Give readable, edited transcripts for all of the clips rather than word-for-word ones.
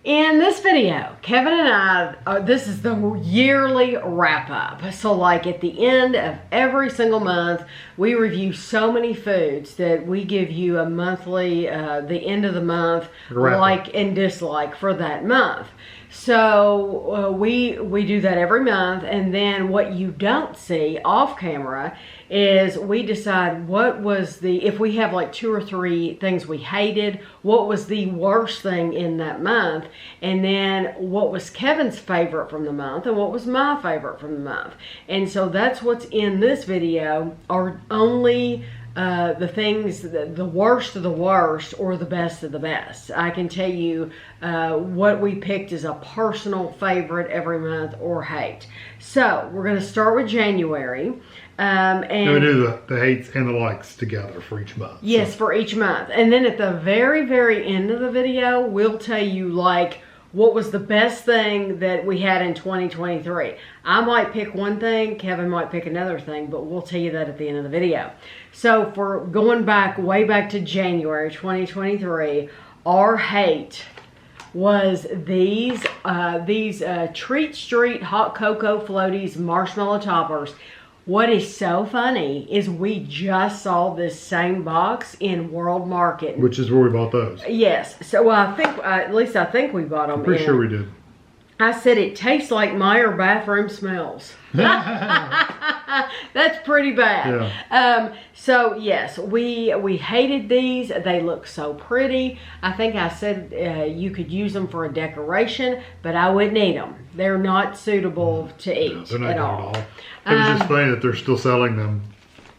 In this video, Kevin and I, this is the yearly wrap up. So like at the end of every single month, we review so many foods that we give you a monthly, the end of the month, like and dislike for that month. So we do that every month, and then what you don't see off camera is we decide what was if we have like 2 or 3 things we hated, what was the worst thing in that month, and then what was Kevin's favorite from the month and what was my favorite from the month. And so that's what's in this video, are only the things, the worst of the worst or the best of the best. I can tell you what we picked as a personal favorite every month or hate. So we're going to start with January. And we do the hates and the likes together for each month. Yes, for each month. And then at the very, very end of the video, we'll tell you like what was the best thing that we had in 2023. I might pick one thing, Kevin might pick another thing, but we'll tell you that at the end of the video. So for going back, way back to January 2023, our hate was these Treat Street Hot Cocoa Floaties Marshmallow Toppers. What is so funny is we just saw this same box in World Market. Which is where we bought those. Yes. So I think, at least I think we bought them. I'm pretty sure we did. I said it tastes like Meyer bathroom smells. That's pretty bad. Yeah. So yes, we hated these. They look so pretty. I think I said you could use them for a decoration, but I wouldn't eat them. They're not suitable to eat they're not at good all. It was just funny that they're still selling them.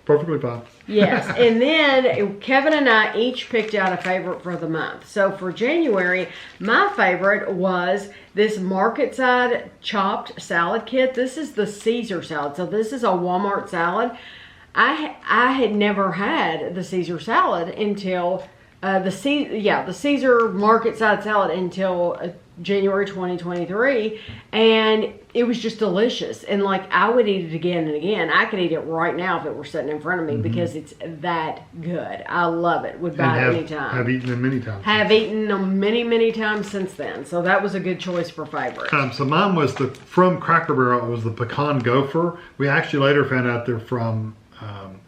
Perfectly fine. Yes, and then Kevin and I each picked out a favorite for the month. So for January, my favorite was this Market Side chopped salad kit. This is the Caesar salad. So this is a Walmart salad. I had never had the Caesar salad until the Caesar Market Side salad until January 2023, and it was just delicious. And like I would eat it again and again. I could eat it right now if it were sitting in front of me because it's that good. I love it. Would buy it anytime. Have eaten them many times. Have eaten them many times since then. So that was a good choice for favorite. So mine was from Cracker Barrel. It was the pecan gopher. We actually later found out they're from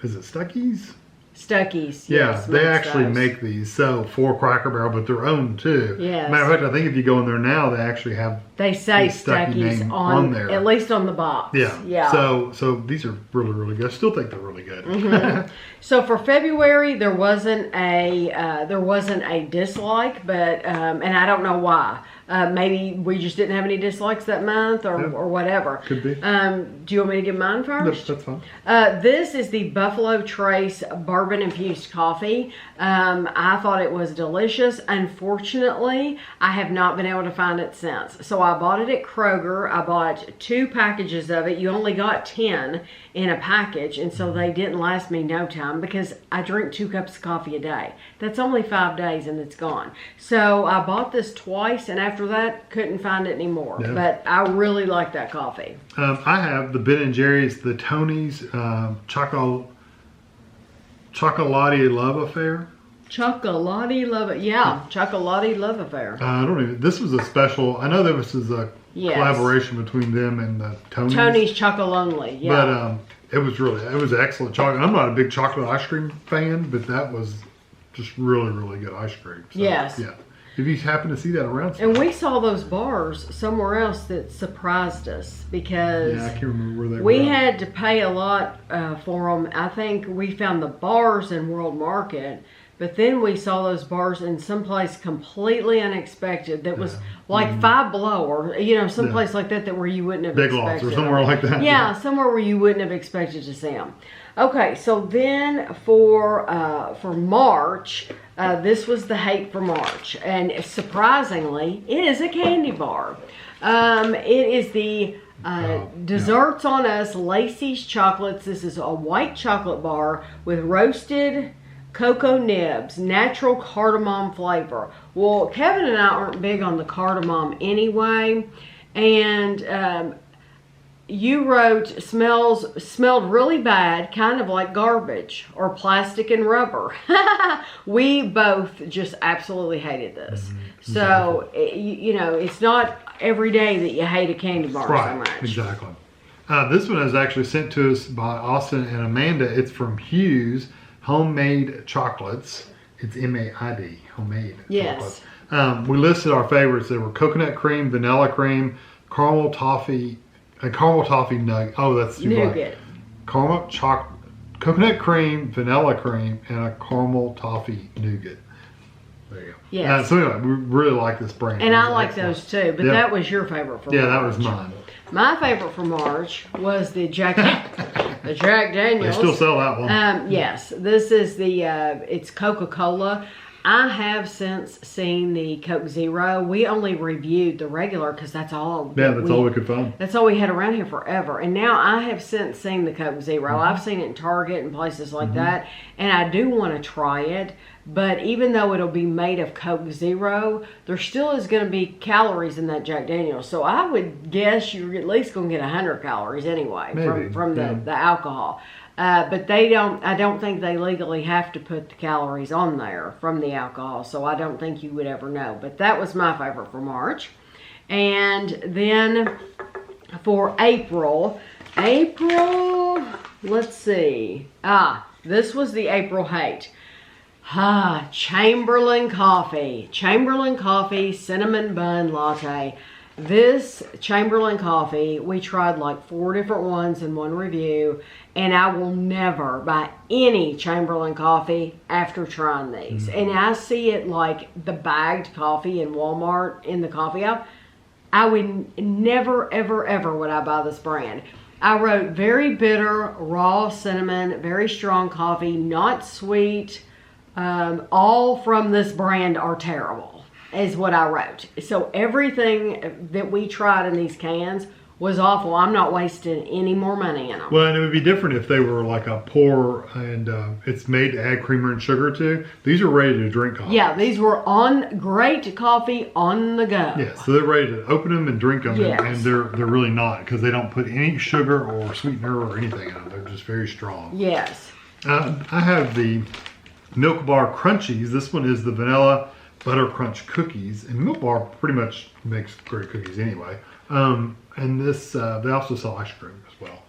is it Stuckey's? Stuckey's. Yeah, yes, they actually make these for Cracker Barrel, but they're owned too. Yes. Matter of fact, I think if you go in there now, they actually have they say Stuckey's on there, at least on the box. Yeah. So these are really good. I still think they're really good. So for February, there wasn't a dislike, but and I don't know why. Maybe we just didn't have any dislikes that month, or whatever. Could be. Do you want me to give mine first? That's fine. This is the Buffalo Trace bourbon infused coffee. I thought it was delicious. Unfortunately, I have not been able to find it since. So I bought it at Kroger. I bought 2 packages of it. You only got 10 in a package, and so they didn't last me no time because I drink 2 cups of coffee a day. That's only 5 days and it's gone. So I bought this twice, and after that, couldn't find it anymore. Yeah. But I really like that coffee. I have the Ben & Jerry's, the Tony's Chocolati Love Affair. Chocolati Love, yeah, Chocolati Love Affair. This was a special, I know this is a collaboration between them and the Tony's. Tony's Chocolonely, yeah. But it was excellent chocolate. I'm not a big chocolate ice cream fan, but that was just really good ice cream. So, yes. Yeah. If you happen to see that around somewhere. And we saw those bars somewhere else that surprised us because I can't remember where they were. We had to pay a lot for them. I think we found the bars in World Market, but then we saw those bars in someplace completely unexpected that was like Five Below, or someplace like that where you wouldn't have Big expected. Lots or somewhere like that. Yeah, somewhere where you wouldn't have expected to see them. Okay, so then for March, this was the hate for March, and surprisingly, it is a candy bar. It is the Desserts on Us Lacey's Chocolates. This is a white chocolate bar with roasted cocoa nibs, natural cardamom flavor. Well, Kevin and I aren't big on the cardamom anyway, and you wrote smelled really bad, kind of like garbage or plastic and rubber. We both just absolutely hated this. So, you know, it's not every day that you hate a candy bar so much. Exactly. This one is actually sent to us by Austin and Amanda. It's from Hughes Homemade Chocolates. It's M-A-I-D, homemade Yes. chocolates. We listed our favorites. They were coconut cream, vanilla cream, caramel toffee nugget. Oh, that's nougat. Right. Coconut cream, vanilla cream, and a caramel toffee nougat. There you go. Yes. So anyway, we really like this brand. And I like those too, but that was your favorite for March. Yeah, that was mine. My favorite for March was the Jack Daniels. They still sell that one. Yes, this is the it's Coca-Cola. I have since seen the Coke Zero. We only reviewed the regular because that's all. Yeah, that's all we could find. That's all we had around here forever. And now I have since seen the Coke Zero. I've seen it in Target and places like that. And I do want to try it. But even though it'll be made of Coke Zero, there still is going to be calories in that Jack Daniels. So I would guess you're at least going to get 100 calories anyway from the alcohol. But I don't think they legally have to put the calories on there from the alcohol. So I don't think you would ever know. But that was my favorite for March. And then for April, let's see. This was the April hate. Chamberlain Coffee. Chamberlain Coffee Cinnamon Bun Latte. This Chamberlain Coffee, we tried like 4 different ones in one review, and I will never buy any Chamberlain coffee after trying these. And I see it like the bagged coffee in Walmart in the coffee aisle. I would never, ever, ever would I buy this brand. I wrote very bitter, raw cinnamon, very strong coffee, not sweet. All from this brand are terrible, is what I wrote. So everything that we tried in these cans was awful. I'm not wasting any more money in them. Well, and it would be different if they were like a pour and it's made to add creamer and sugar to. These are ready to drink coffee. Yeah, these were great coffee on the go. Yeah, so they're ready to open them and drink them, Yes. and they're really not because they don't put any sugar or sweetener or anything in them. They're just very strong. Yes. I have the Milk Bar Crunchies. This one is the vanilla butter crunch cookies, and Milk Bar pretty much makes great cookies anyway. And this they also sell ice cream as well.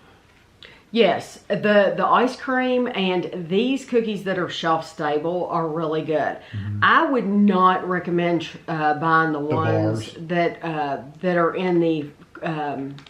Yes, the ice cream and these cookies that are shelf stable are really good. I would not recommend buying the ones that are in the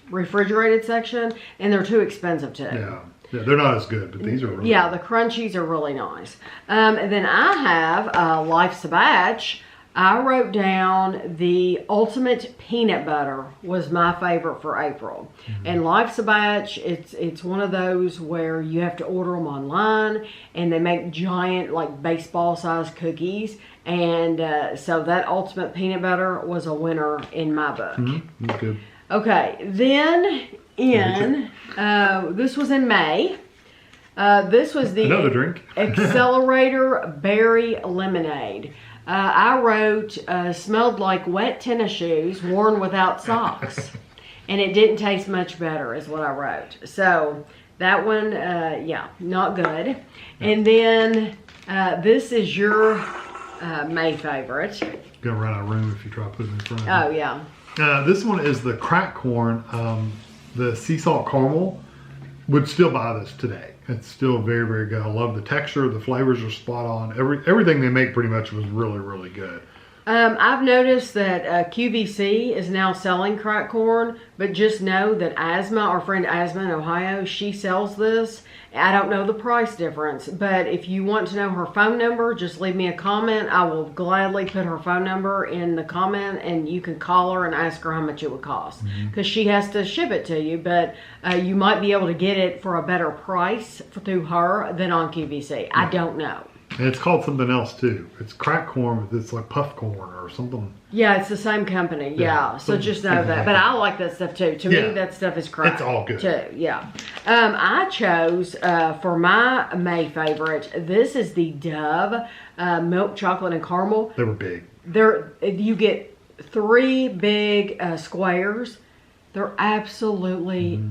refrigerated section, and they're too expensive too. Yeah, they're not as good, but these are really good. The crunchies are really nice. And then I have Life's a Batch. I wrote down the Ultimate Peanut Butter was my favorite for April. And Life's a Batch, it's one of those where you have to order them online, and they make giant, like baseball-sized cookies. And so that Ultimate Peanut Butter was a winner in my book. That's good. Okay, then this was in May. This was the another drink. Accelerator Berry Lemonade. I wrote, smelled like wet tennis shoes worn without socks. And it didn't taste much better is what I wrote. So that one, not good. And then this is your May favorite. Gonna run out of room if you try putting it in front of Oh, me. yeah. This one is the crack corn, the sea salt caramel. Would still buy this today. It's still very, very good. I love the texture. The flavors are spot on. Everything they make pretty much was really, really good. I've noticed that QVC is now selling cracked corn, but just know that Asma, our friend Asma in Ohio, she sells this. I don't know the price difference, but if you want to know her phone number, just leave me a comment. I will gladly put her phone number in the comment, and you can call her and ask her how much it would cost, because she has to ship it to you, but you might be able to get it for a better price through her than on QVC. I don't know. And it's called something else too. It's cracked corn, but it's like puff corn or something. Yeah, it's the same company. Yeah, so just know that. But I like that stuff too. To me, that stuff is cracked. It's all good too. Yeah. I chose for my May favorite. This is the Dove milk chocolate and caramel. They were big. You get 3 big squares. They're absolutely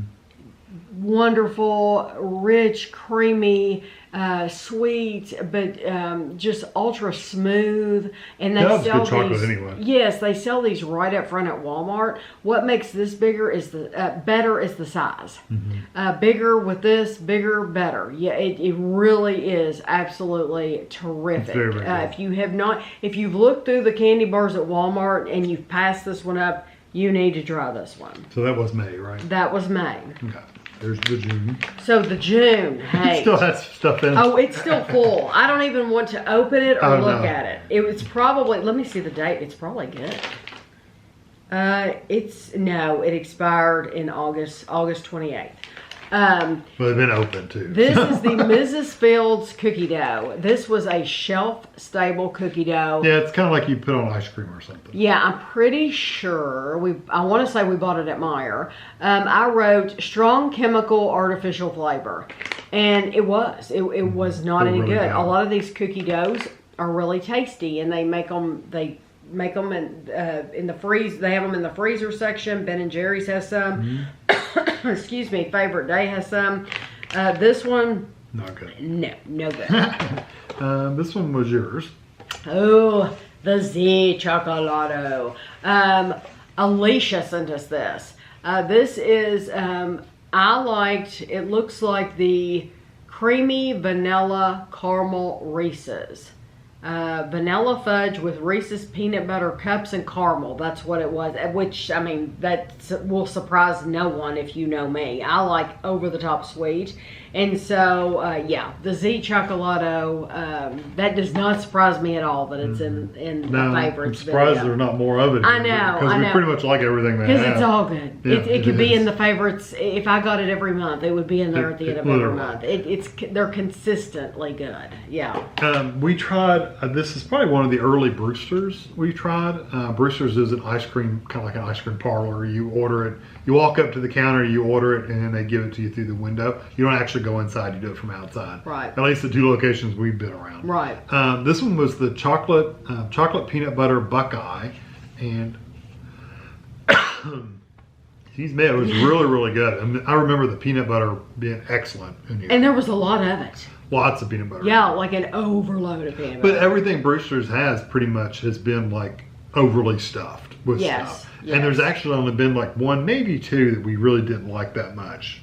wonderful, rich, creamy, sweet, but just ultra smooth. And they sell good chocolate these. Anyway. Yes, they sell these right up front at Walmart. What makes this bigger is the better is the size. Bigger with this, bigger, better. Yeah, it really is absolutely terrific. Very, very good. If you've looked through the candy bars at Walmart and you've passed this one up, you need to try this one. So that was May, right? That was May. Okay. There's the June. So the June, hey. It still has stuff in it. Oh, it's still full. I don't even want to open it or look at it. It's probably, let me see the date. It's probably good. It expired in August 28th. Well, they've been open too. This is the Mrs. Fields cookie dough. This was a shelf-stable cookie dough. Yeah, it's kind of like you put on ice cream or something. Yeah, I'm pretty sure I want to say we bought it at Meijer. I wrote strong chemical artificial flavor, and it was not any really good. good. A lot of these cookie doughs are really tasty, and they make them in the freeze. They have them in the freezer section. Ben & Jerry's has some. Excuse me, Favorite Day has some. This one, not good. No good. This one was yours. Oh, the Z Chocolado. Alicia sent us this. This is, it looks like the creamy vanilla caramel Reese's. Vanilla fudge with Reese's peanut butter cups and caramel. That's what it was. Which, I mean, that will surprise no one if you know me. I like over-the-top sweet. And so, the Z Chocolado, that does not surprise me at all that it's in the favorites. I'm surprised there's not more of it. I know. Because we pretty much like everything they have. Because it's all good. Yeah, it could be in the favorites. If I got it every month, it would be in there at the end of every month. They're consistently good. Yeah. We tried, this is probably one of the early Brewsters we tried. Brewsters is an ice cream, kind of like an ice cream parlor. You order it, you walk up to the counter, you order it, and then they give it to you through the window. You don't actually go inside, you do it from outside. Right. At least the two locations we've been around. Right. This one was the chocolate peanut butter Buckeye, and it was really, really good. I mean, I remember the peanut butter being excellent in here. And there was a lot of it. Lots of peanut butter. Yeah, like an overload of peanut butter. But everything Brewster's has pretty much has been like overly stuffed with stuff. Yes. And there's actually only been like one, maybe two that we really didn't like that much.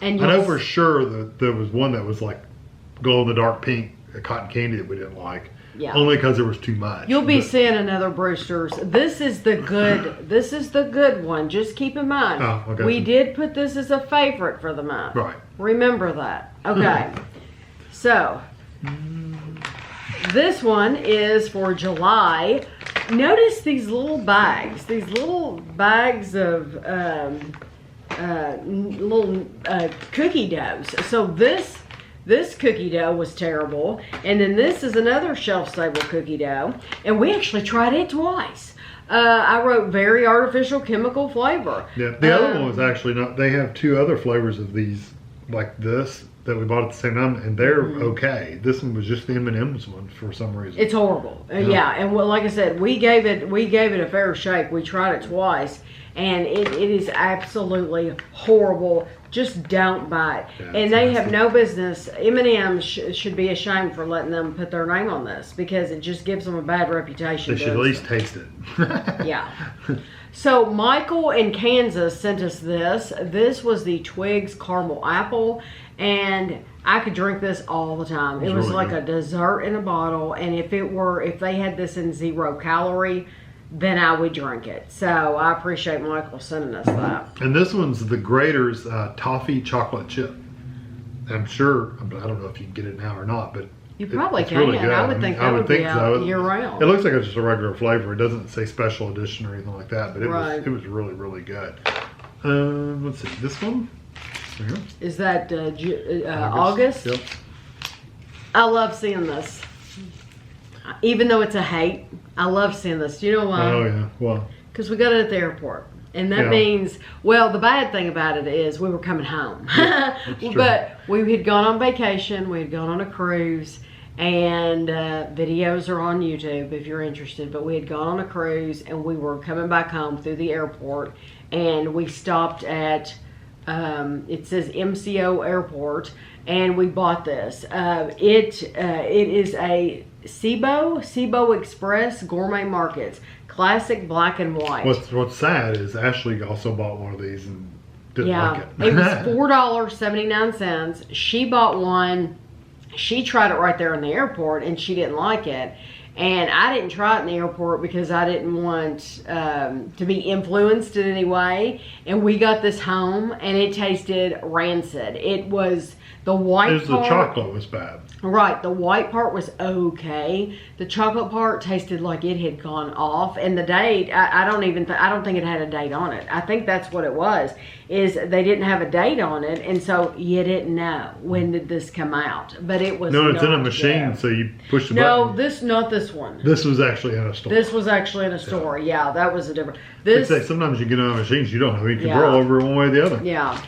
And I know for sure that there was one that was like glow-in-the-dark pink, cotton candy that we didn't like. Yeah. Only because there was too much. You'll be seeing another Brewster's. This is the good. This is the good one. Just keep in mind. Oh, okay. We did put this as a favorite for the month. Right. Remember that. Okay. So this one is for July. Notice these little bags. These little bags of little cookie doughs. So this cookie dough was terrible, and then this is another shelf-stable cookie dough, and we actually tried it twice. I wrote very artificial chemical flavor. Yeah, the other one was actually not. They have two other flavors of these, like this, that we bought at the same time, and they're okay. This one was just the M&M's one for some reason. It's horrible. Yeah, and like I said, we gave it a fair shake. We tried it twice, and it is absolutely horrible. Just don't buy it. Yeah, and they have no business. M&M's should be ashamed for letting them put their name on this, because it just gives them a bad reputation. They should at least taste it. Yeah. So Michael in Kansas sent us this. This was the Twigs Caramel Apple, and I could drink this all the time. It was really like good. A dessert in a bottle, and if they had this in 0 calorie, then I would drink it. So I appreciate Michael sending us that. And this one's the Grater's Toffee Chocolate Chip. I'm sure, I don't know if you can get it now or not, but you probably can. Really good. I would think that would be out year round. It looks like it's just a regular flavor. It doesn't say special edition or anything like that, but it was really, really good. Let's see, this one. Here. Is that August? Yep. I love seeing this. Even though it's a hate, I love seeing this. Do you know why? Oh, yeah. Well, because we got it at the airport. And that means, well, the bad thing about it is we were coming home. Yeah, but we had gone on vacation. We had gone on a cruise. And videos are on YouTube if you're interested. But we had gone on a cruise and we were coming back home through the airport, and we stopped at it says MCO Airport, and we bought this. It is a SIBO Express Gourmet Markets Classic Black and White. What's sad is Ashley also bought one of these and didn't like it. It was $4.79. She bought one. She tried it right there in the airport, and she didn't like it. And I didn't try it in the airport because I didn't want to be influenced in any way. And we got this home, and it tasted rancid. It was the white part. The chocolate was bad. Right, the white part was okay. The chocolate part tasted like it had gone off, and the date, I don't think it had a date on it. I think that's what it was. Is they didn't have a date on it, and so you didn't know when did this come out. But it was no, it's in a machine, so you push the button. No, not this one. This was actually in a store. This was actually in a store. Yeah, that was a different. They say sometimes you get on machines, you don't have any control over one way or the other. Yeah.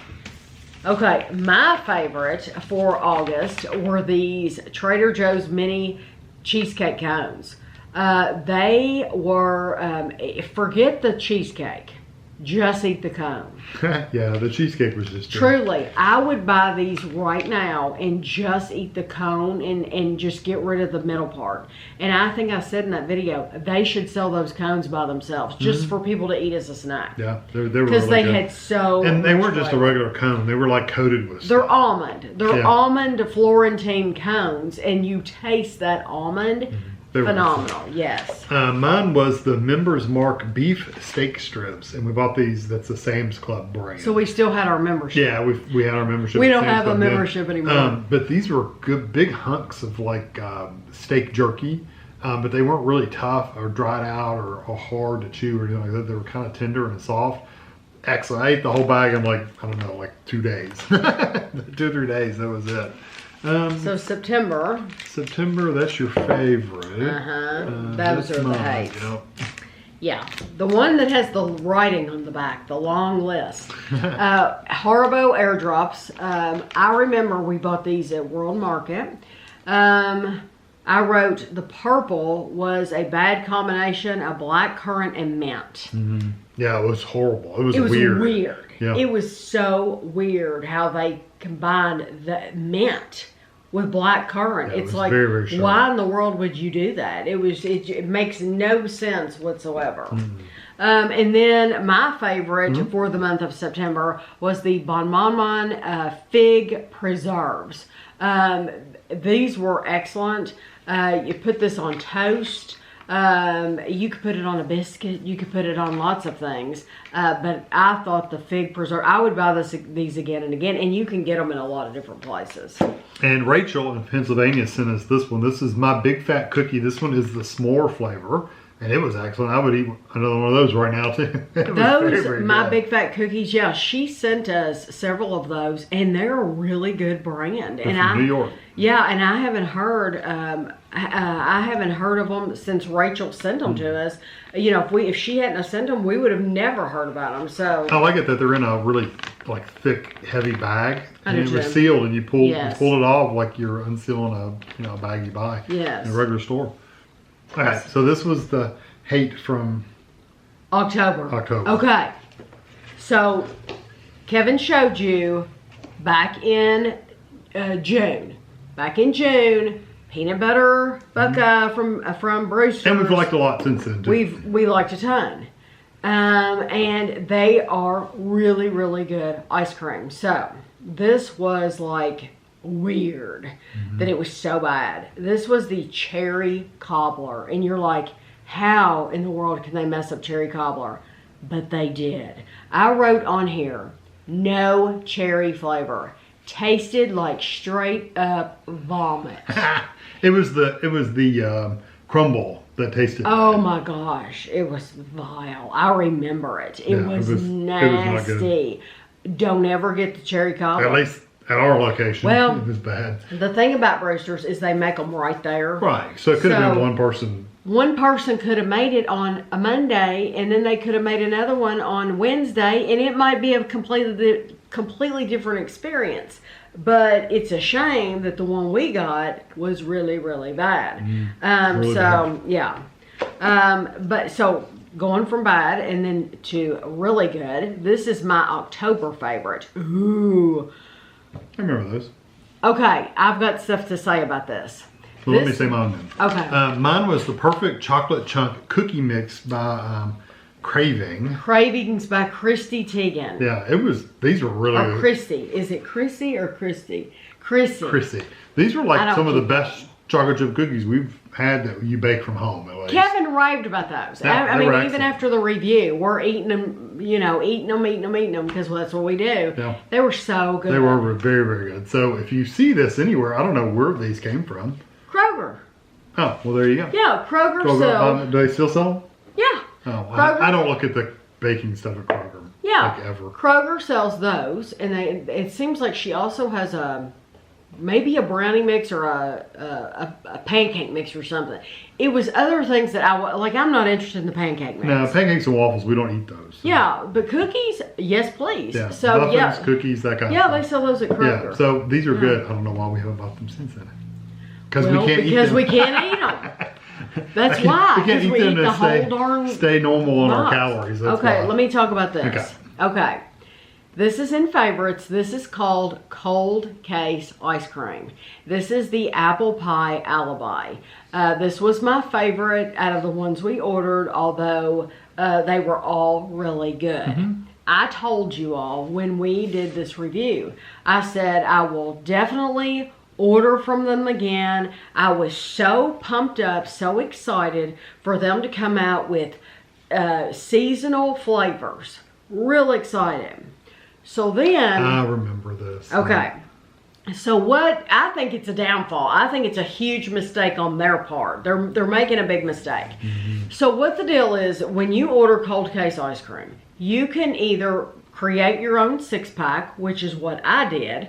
Okay, my favorite for August were these Trader Joe's mini cheesecake cones. They were, forget the cheesecake, just eat the cone. Yeah, the cheesecake was just Truly, I would buy these right now and just eat the cone and just get rid of the middle part. And I think I said in that video, they should sell those cones by themselves, just for people to eat as a snack. Yeah, they were really because they good. had so and they weren't much just a regular cone; they were like coated with. They're almond. They're almond Florentine cones, and you taste that almond. Phenomenal, yes. Mine was the Members Mark beef steak strips, and we bought these. That's the Sam's Club brand. So we still had our membership. Yeah, we had our membership. We don't have a membership anymore. But these were good, big hunks of like steak jerky, but they weren't really tough or dried out or hard to chew or anything like that. They were kind of tender and soft. Excellent. I ate the whole bag in like 2 days, 2 or 3 days. That was it. So September, that's your favorite. Those are the hates. Yeah, the one that has the writing on the back, the long list. Haribo airdrops. I remember we bought these at World Market. I wrote the purple was a bad combination of black currant and mint. Yeah, it was horrible. It was weird. Yeah. It was so weird how they combined the mint with black currant. Yeah, it's like, very, very why in the world would you do that? It makes no sense whatsoever. And then my favorite for the month of September was the Bon Bon fig preserves. These were excellent. You put this on toast. You could put it on a biscuit. You could put it on lots of things. But I thought the fig preserve, I would buy these again and again. And you can get them in a lot of different places. And Rachel in Pennsylvania sent us this one. This is my big fat cookie. This one is the s'more flavor. And it was excellent. I would eat another one of those right now too. Those, big fat cookies, yeah, she sent us several of those, and they're a really good brand. They're from New York. Yeah, and I haven't heard of them since Rachel sent them to us. You know, if she hadn't have sent them, we would have never heard about them. So I like it that they're in a really thick, heavy bag, and it was sealed, and you pull it off like you're unsealing a bag you buy in a regular store. All right, so this was the hate from October. Okay, so Kevin showed you back in June. Peanut butter buckeye from Brewster's. And we've liked a lot since then too. We liked a ton. And they are really, really good ice cream. So this was like weird that it was so bad. This was the cherry cobbler, and you're like, how in the world can they mess up cherry cobbler? But they did. I wrote on here, no cherry flavor. Tasted like straight up vomit. It was the crumble that tasted bad. My gosh, it was vile. I remember it. It was nasty. Don't ever get the cherry cobbler. At least at our location, it was bad. The thing about Brewster's is they make them right there. Right, so it could have been one person. One person could have made it on a Monday, and then they could have made another one on Wednesday, and it might be a completely different experience. But it's a shame that the one we got was really, really bad. Really so, bad. yeah. But so going from bad and then to really good. This is my October favorite. Ooh. I remember those. Okay, I've got stuff to say about this. Well, let me say mine then. Okay. Mine was the perfect chocolate chunk cookie mix by Craving. Cravings by Christy Teigen. Yeah, it was. These were really Or good. Christy. Is it Chrissy or Christy? Chrissy. Chrissy. These were I like don't some of the keep best chocolate chip cookies we've had that you bake from home. At least. Kevin raved about those. Yeah, I they mean, were even excellent. after the review, we're eating them, eating them, because that's what we do. Yeah. They were so good. They were very, very good. So if you see this anywhere, I don't know where these came from. Kroger. Oh, well, there you go. Yeah, Kroger Kroger, sells. do they still sell them? Yeah. Oh, Kroger. I don't look at the baking stuff at Kroger. Yeah. Like ever. Kroger sells those, and it seems like she also has maybe a brownie mix or a pancake mix or something. It was other things that I'm not interested in the pancake mix. No, pancakes and waffles, we don't eat those. So. Yeah, but cookies, yes please. Yeah, So muffins, yeah, cookies, that kind yeah, of they stuff. sell those at Kroger. Yeah, so these are good. I don't know why we haven't bought them since then. Because Well, we can't eat because them. we can't eat them. That's why. We can't Because eat we them eat to the whole darn stay normal on our box. calories. That's Okay, why. let me talk about this. Okay. This is in favorites. This is called Cold Case Ice Cream. This is the Apple Pie Alibi. This was my favorite out of the ones we ordered, although they were all really good. I told you all when we did this review, I said I will definitely order from them again. I was so pumped up, so excited for them to come out with seasonal flavors. Real excited. So then, I remember this. okay. So what, I think it's a downfall. I think it's a huge mistake on their part. They're making a big mistake. So what the deal is, when you order cold case ice cream, you can either create your own 6-pack, which is what I did,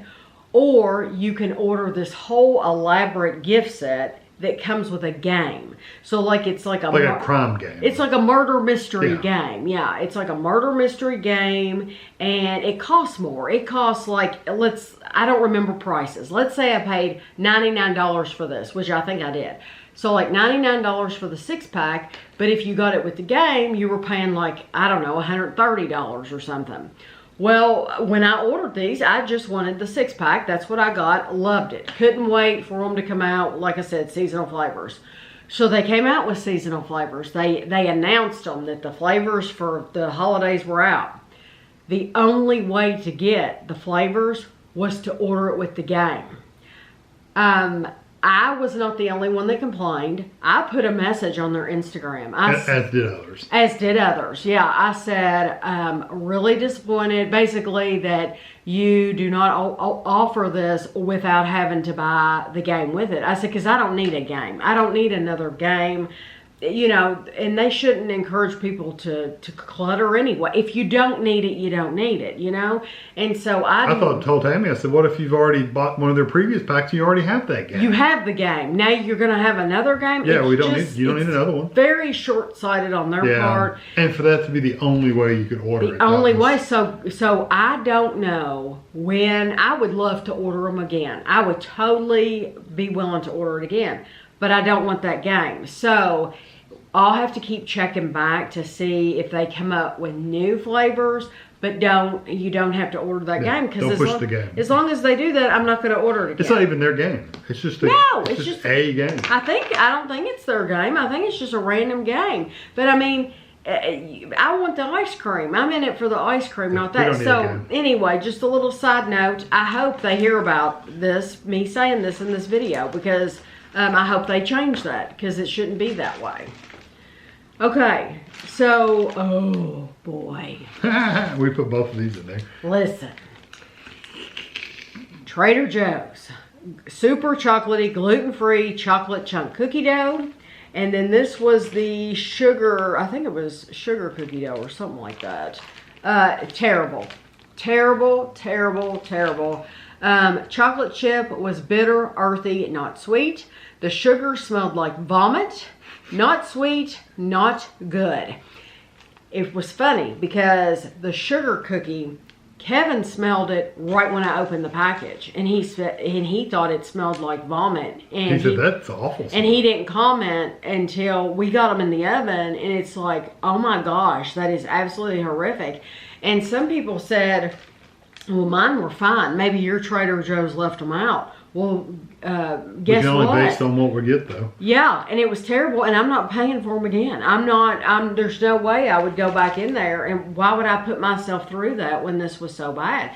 or you can order this whole elaborate gift set that comes with a game. So like it's like a crime game. It's like a murder mystery Yeah. game. Yeah, it's like a murder mystery game, and it costs more. It costs like, I don't remember prices. Let's say I paid $99 for this, which I think I did. So like $99 for the 6-pack, but if you got it with the game, you were paying like, I don't know, $130 or something. Well, when I ordered these, I just wanted the 6-pack. That's what I got. Loved it. Couldn't wait for them to come out. Like I said, seasonal flavors. So they came out with seasonal flavors. They announced them that the flavors for the holidays were out. The only way to get the flavors was to order it with the game. I was not the only one that complained. I put a message on their Instagram. As did others. As did others. Yeah, I said, really disappointed, basically, that you do not offer this without having to buy the game with it. I said, because I don't need a game. I don't need another game. And they shouldn't encourage people to clutter anyway. If you don't need it, you don't need it, And so I told Tammy, I said, what if you've already bought one of their previous packs and you already have that game? You have the game. Now you're going to have another game? Yeah, you don't need another one. Very short-sighted on their part. And for that to be the only way you could order it. The only way. So I don't know when. I would love to order them again. I would totally be willing to order it again. But I don't want that game. So I'll have to keep checking back to see if they come up with new flavors. But you don't have to order that game. Don't push the game. As long as they do that, I'm not going to order it again. It's not even their game. It's just a game. I don't think it's their game. I think it's just a random game. But I mean, I want the ice cream. I'm in it for the ice cream, not that. So anyway, just a little side note. I hope they hear about me saying this in this video, because I hope they change that, because it shouldn't be that way. Okay, so, oh boy. We put both of these in there. Listen. Trader Joe's super chocolatey, gluten-free chocolate chunk cookie dough. And then this was the sugar, I think it was sugar cookie dough or something like that. Terrible. Terrible, terrible, terrible. Chocolate chip was bitter, earthy, not sweet. The sugar smelled like vomit. Not sweet, not good. It was funny because the sugar cookie Kevin smelled it right when I opened the package, and he thought it smelled like vomit. And he said, that's awful. And he didn't comment until we got them in the oven, and it's like, oh my gosh, that is absolutely horrific. And some people said, well, mine were fine. Maybe your Trader Joe's left them out. Well, guess what? We can only based on what we get, though. Yeah, and it was terrible, and I'm not paying for them again. There's no way I would go back in there, and why would I put myself through that when this was so bad?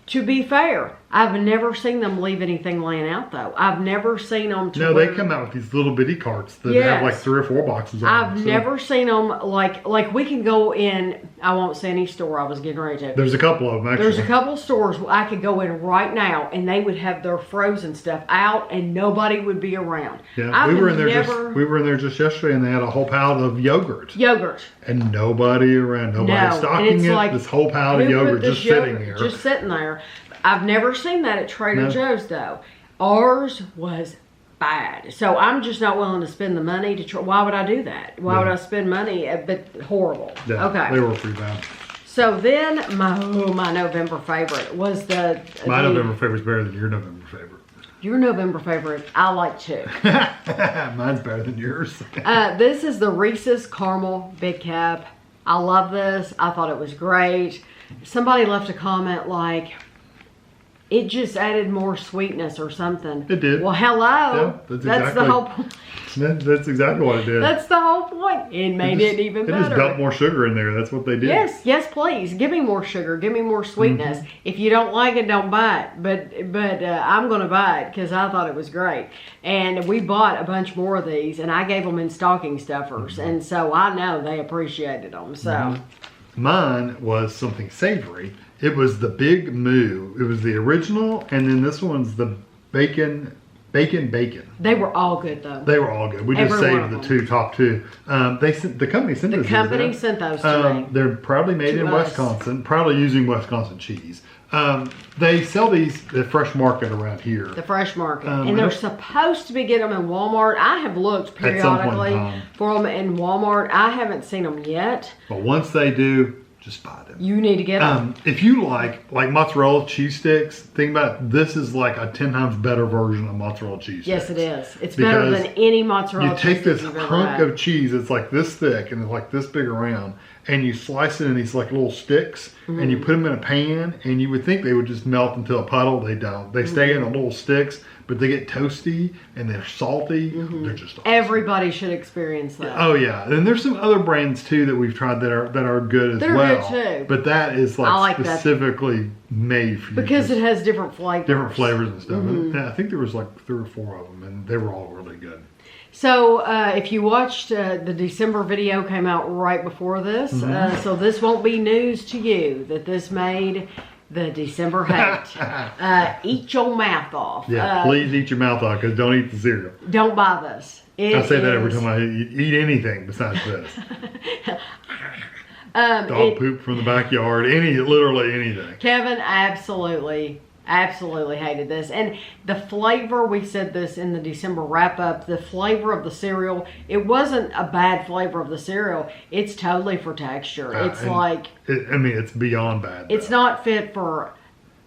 To be fair, I've never seen them leave anything laying out, though. I've never seen them. They come out with these little bitty carts that have like 3 or 4 boxes on them. I've never seen them like we can go in. I won't say any store I was getting ready to. There's a couple of them, actually. There's a couple stores I could go in right now, and they would have their frozen stuff out, and nobody would be around. Yeah, we were in there just yesterday, and they had a whole pallet of yogurt. And nobody around, nobody stocking it. Like, this whole pallet of yogurt just sitting here. Just sitting there. I've never seen that at Trader Joe's, though. Ours was bad. So I'm just not willing to spend the money to try. Why would I do that? Why would I spend money? But horrible. Yeah, okay. They were pretty bad. So then my November favorite was my November favorite is better than your November favorite. Your November favorite, I like too. Mine's better than yours. This is the Reese's Caramel Big Cup. I love this. I thought it was great. Somebody left a comment like, it just added more sweetness or something. It did. Well, hello. Yeah, that's the whole point. That's exactly what it did. That's the whole point. It made it even better. They just dumped more sugar in there. That's what they did. Yes, please. Give me more sugar. Give me more sweetness. Mm-hmm. If you don't like it, don't buy it. But I'm going to buy it because I thought it was great. And we bought a bunch more of these, and I gave them in stocking stuffers. Mm-hmm. And so I know they appreciated them. So mine was something savory. It was the Big Moo. It was the original, and then this one's the bacon. They were all good, though. They were all good. We just saved the top 2. The company sent those. The company sent those to me. They're proudly made in Wisconsin, proudly using Wisconsin cheese. They sell these at Fresh Market around here. The Fresh Market. And they're supposed to be getting them in Walmart. I have looked periodically for them in Walmart. I haven't seen them yet. But once they do, just buy them. You need to get them. If you like mozzarella cheese sticks, think about it, this is like a 10 times better version of mozzarella cheese Yes, sticks. it is. It's better than any mozzarella cheese. You take this hunk of cheese, it's like this thick and it's like this big around, and you slice it in these like little sticks, and you put them in a pan, and you would think they would just melt into a puddle. They don't. They stay in the little sticks, but they get toasty and they're salty. They're just awesome. Everybody should experience that. Oh yeah, and there's some other brands too that we've tried that are good as well. Good too. But that is like specifically made for you because it has different flavors. Different flavors and stuff. And I think there was like 3 or 4 of them, and they were all really good. So if you watched the December video came out right before this, so this won't be news to you that this made the December hate. Eat your mouth off. Yeah, please eat your mouth off because don't eat the cereal. Don't buy this. I say that every time I eat anything besides this. Dog poop from the backyard, literally anything. Kevin absolutely hated this. And the flavor, we said this in the December wrap up, the flavor of the cereal, it wasn't a bad flavor of the cereal. It's totally for texture. It's it's beyond bad. It's not fit for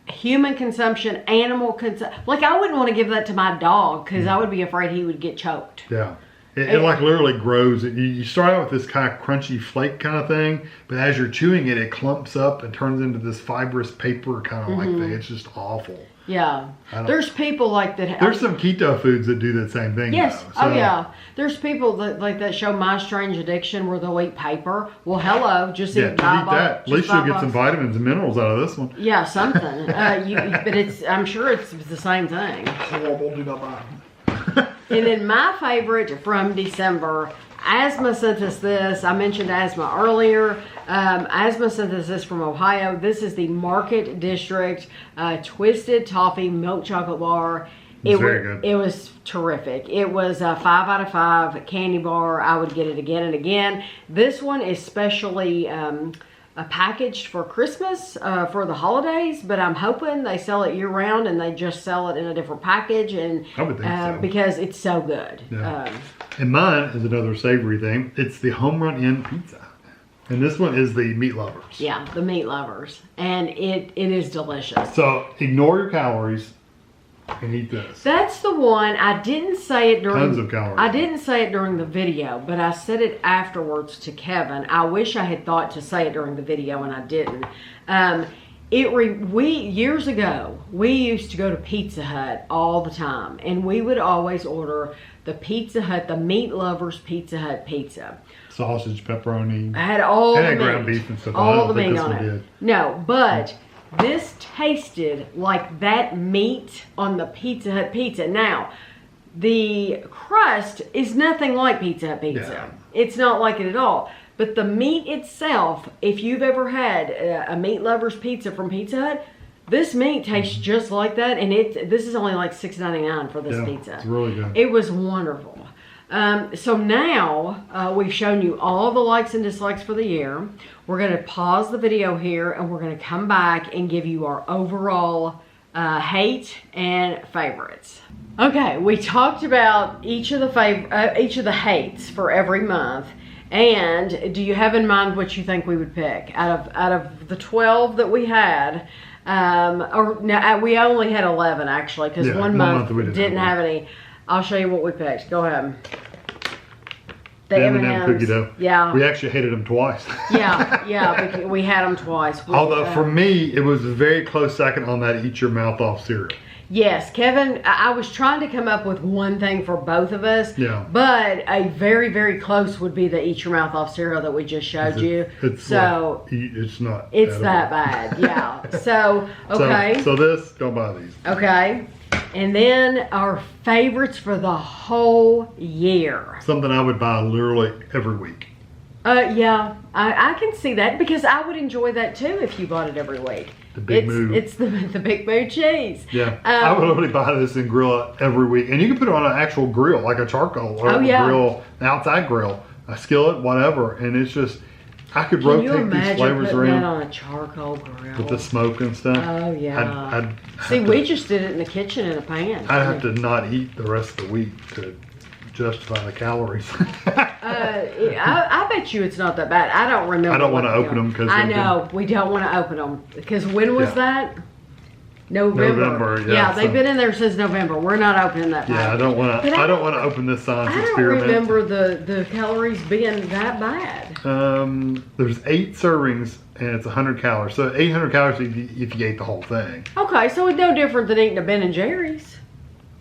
human consumption, animal consumption. Like, I wouldn't want to give that to my dog because I would be afraid he would get choked. Yeah. It like literally grows. You start out with this kind of crunchy flake kind of thing, but as you're chewing it, it clumps up and turns into this fibrous paper kind of like thing. It's just awful. Yeah. There's people like that. There's some keto foods that do that same thing. Yes. Though, so. Oh yeah. There's people that show My Strange Addiction where they'll eat paper. Well, hello. Just eat that. At least you'll get some vitamins and minerals out of this one. Yeah, something. But I'm sure it's the same thing. Horrible. Do not buy. And then my favorite from December, Asthma sent us this. I mentioned Asthma earlier. Asthma sent us this from Ohio. This is the Market District Twisted Toffee Milk Chocolate Bar. Very good. It was terrific. It was a 5 out of 5 candy bar. I would get it again and again. This one is specially packaged for Christmas for the holidays, but I'm hoping they sell it year round and they just sell it in a different package, and I would think so. because it's so good. Yeah. And mine is another savory thing. It's the Home Run Inn pizza. And this one is the meat lovers. Yeah, the meat lovers. And it is delicious. So ignore your calories and eat this. That's the one. I didn't say it during... Tons of calories. I didn't say it during the video, but I said it afterwards to Kevin. I wish I had thought to say it during the video and I didn't. Years ago, we used to go to Pizza Hut all the time. And we would always order the Pizza Hut, the meat lovers Pizza Hut pizza. Sausage, pepperoni. I had all the meat. Ground beef and stuff. All the meat on it. No, but this tasted like that meat on the Pizza Hut pizza. Now, the crust is nothing like Pizza Hut pizza. Yeah. It's not like it at all. But the meat itself, if you've ever had a meat lover's pizza from Pizza Hut, this meat tastes just like that. And this is only like $6.99 for this pizza. It's really good. It was wonderful. So now we've shown you all the likes and dislikes for the year. We're going to pause the video here and we're going to come back and give you our overall hate and favorites. Okay, we talked about each of the hates for every month. And do you have in mind what you think we would pick out of the 12 that we had? We only had 11 actually, because one month we didn't have any. I'll show you what we picked. Go ahead. The M&M cookie dough. Yeah. We actually hated them twice. yeah. We had them twice. Although for me, it was a very close second on that Eat Your Mouth Off cereal. Yes, Kevin, I was trying to come up with one thing for both of us. Yeah. But a very, very close would be the Eat Your Mouth Off cereal that we just showed you. It's not. It's that bad. Yeah. So, okay. So this, don't buy these. Okay. And then our favorites for the whole year. Something I would buy literally every week. Yeah, I can see that because I would enjoy that too if you bought it every week. The Big Moo. It's the Big Moo cheese. Yeah, I would literally buy this and grill it every week. And you can put it on an actual grill, like a charcoal or grill, an outside grill, a skillet, whatever. And it's just, I could rotate these flavors around. That on a charcoal grill with the smoke and stuff. Oh yeah. See, we just did it in the kitchen in a pan. I'd have to not eat the rest of the week to justify the calories. I bet you it's not that bad. I don't remember. I don't want to open them because I know we don't want to open them because when was that? November. Yeah, they've been in there since November. We're not opening that. Yeah, I don't want to. I don't want to open this science experiment. I don't remember the calories being that bad. There's 8 servings and it's 100 calories. So 800 calories if you ate the whole thing. Okay, so it's no different than eating a Ben and Jerry's.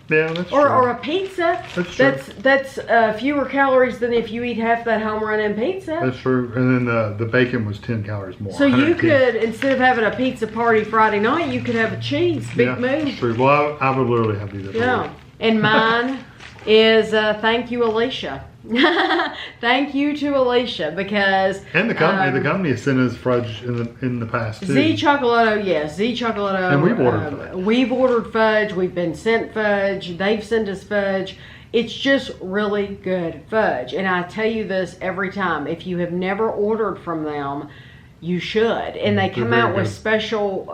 Yeah, that's true. Or a pizza. That's true. That's fewer calories than if you eat half that home run in pizza. That's true. And then the bacon was 10 calories more. So you could, instead of having a pizza party Friday night, you could have a cheese, Big Moo. That's true. Well, I would literally have these every week. And mine is thank you, Alicia. Thank you to Alicia because and the company has sent us fudge in the past too. Z Chocolato, yes, Z Chocolato. And we've ordered fudge. We've ordered fudge. We've been sent fudge. They've sent us fudge. It's just really good fudge. And I tell you this every time: if you have never ordered from them, you should. And they come out with special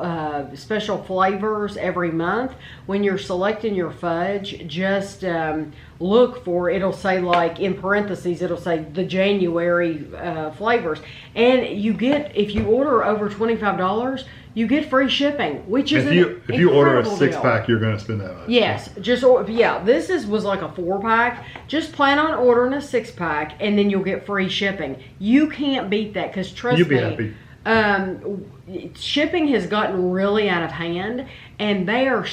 flavors every month. When you're selecting your fudge, just look for, it'll say, like in parentheses, it'll say the January flavors. And you get, if you order over $25, you get free shipping, which is if you order a 6-pack, you're going to spend that much. Yes, this was like a 4-pack. Just plan on ordering a 6-pack, and then you'll get free shipping. You can't beat that because trust me, you'll be happy. Shipping has gotten really out of hand, and they are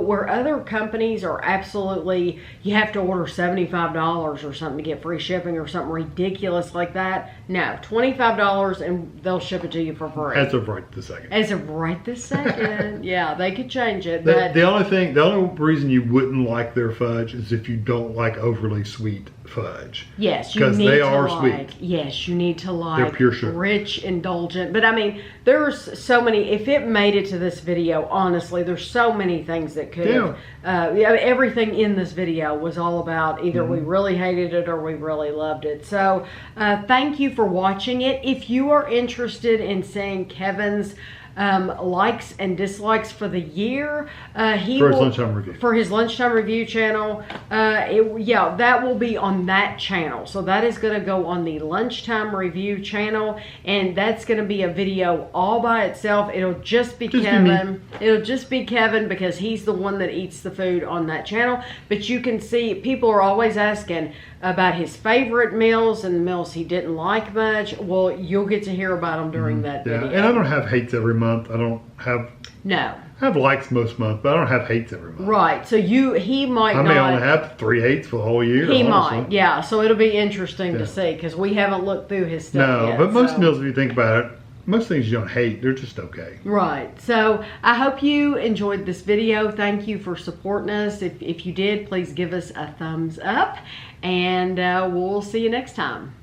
where other companies are absolutely, you have to order $75 or something to get free shipping or something ridiculous like that. No, $25 and they'll ship it to you for free. As of right this second. Yeah, they could change it. The only reason you wouldn't like their fudge is if you don't like overly sweet fudge. Yes, because they are sweet. Yes, you need to like they're pure sugar. Rich, indulgent. But I mean, there's so many. If it made it to this video, honestly, there's so many things that could have. Everything in this video was all about either we really hated it or we really loved it. So thank you for watching it. If you are interested in seeing Kevin's likes and dislikes for the year. He For his will, lunchtime review. For his lunchtime review channel. Yeah, that will be on that channel. So that is going to go on the lunchtime review channel, and that's going to be a video all by itself. It'll just be Kevin. It'll just be Kevin because he's the one that eats the food on that channel. But you can see people are always asking about his favorite meals and the meals he didn't like much. Well, you'll get to hear about them during that video. And I don't have hates every month. I don't have. No. I have likes most months, but I don't have hates every month. Right. So he might not. I may only have 3 hates for the whole year. He honestly. might. Yeah. So it'll be interesting to see because we haven't looked through his stuff yet. But most meals, if you think about it, most things you don't hate, they're just okay. Right. So I hope you enjoyed this video. Thank you for supporting us. If you did, please give us a thumbs up, and we'll see you next time.